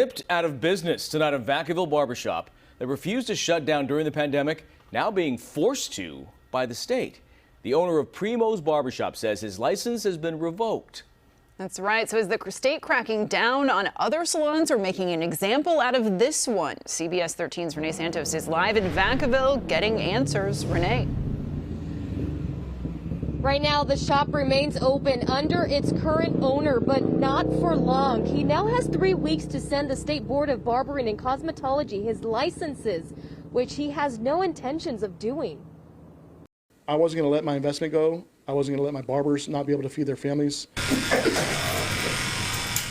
Tipped out of business tonight at Vacaville Barbershop. They refused to shut down during the pandemic, now being forced to by the state. The owner of Primo's Barbershop says his license has been revoked. That's right. So is the state cracking down on other salons or making an example out of this one? CBS 13's Renee Santos is live in Vacaville getting answers. Renee. Right now, the shop remains open under its current owner, but not for long. He now has 3 weeks to send the State Board of Barbering and Cosmetology his licenses, which he has no intentions of doing. I wasn't going to let my investment go. I wasn't going to let my barbers not be able to feed their families.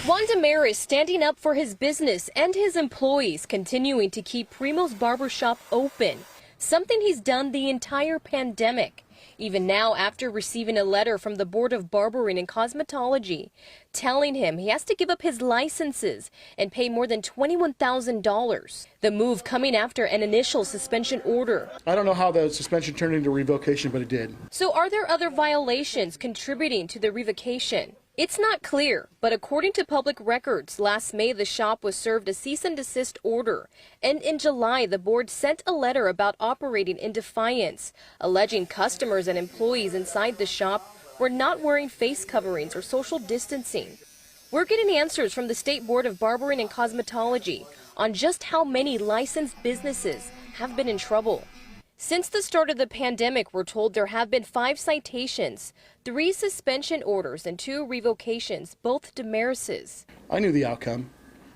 Juan Damaris standing up for his business and his employees, continuing to keep Primo's Barbershop open, something he's done the entire pandemic. Even now, after receiving a letter from the Board of Barbering and Cosmetology telling him he has to give up his licenses and pay more than $21,000. The move coming after an initial suspension order. I don't know how the suspension turned into revocation, but it did. So are there other violations contributing to the revocation? It's not clear, but according to public records, last May the shop was served a cease and desist order, and in July the board sent a letter about operating in defiance, alleging customers and employees inside the shop were not wearing face coverings or social distancing. We're getting answers from the State Board of Barbering and Cosmetology on just how many licensed businesses have been in trouble. Since the start of the pandemic, we're told there have been 5 citations, 3 suspension orders, and 2 revocations, both Damaris's. I knew the outcome.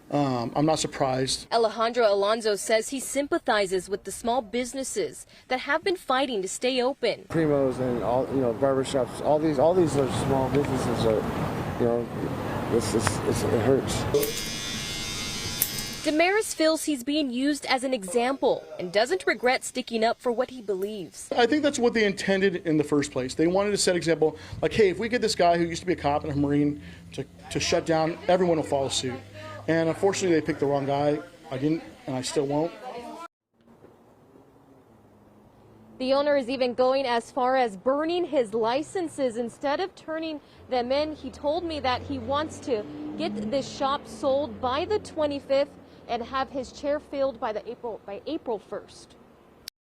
I'm not surprised. Alejandro Alonso says he sympathizes with the small businesses that have been fighting to stay open. Primos and all, barbershops, all these are small businesses that, it hurts. Damaris feels he's being used as an example and doesn't regret sticking up for what he believes. I think that's what they intended in the first place. They wanted to set example, like, hey, if we get this guy who used to be a cop and a Marine to shut down, everyone will follow suit. And unfortunately, they picked the wrong guy. I didn't, and I still won't. The owner is even going as far as burning his licenses instead of turning them in. He told me that he wants to get this shop sold by the 25th and have his chair filled by April 1st.